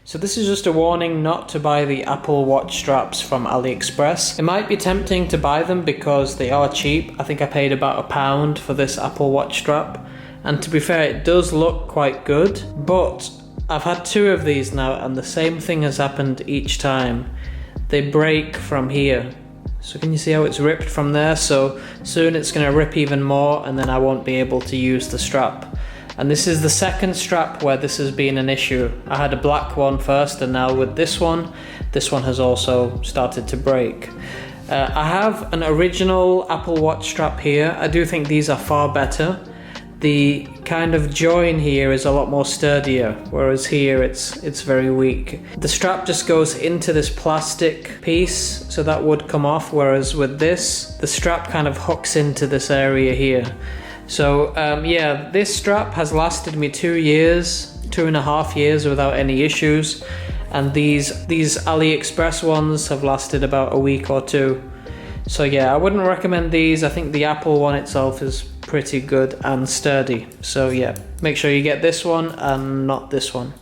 So this is just a warning not to buy the Apple Watch straps from AliExpress. It might be tempting to buy them because they are cheap. I think I paid about £1 for this Apple Watch strap. And to be fair, it does look quite good. But I've had 2 of these now and the same thing has happened each time. They break from here. So can you see how it's ripped from there? So soon it's going to rip even more and then I won't be able to use the strap. And this is the second strap where this has been an issue. I had a black one first and now with this one has also started to break. I have an original Apple Watch strap here. I do think these are far better. The kind of join here is a lot more sturdier, whereas here it's very weak. The strap just goes into this plastic piece, so that would come off, whereas with this, the strap kind of hooks into this area here. So yeah, this strap has lasted me 2 years, 2.5 years without any issues, and these AliExpress ones have lasted about a week or 2. So yeah, I wouldn't recommend these. I think the Apple one itself is pretty good and sturdy. So yeah, make sure you get this one and not this one.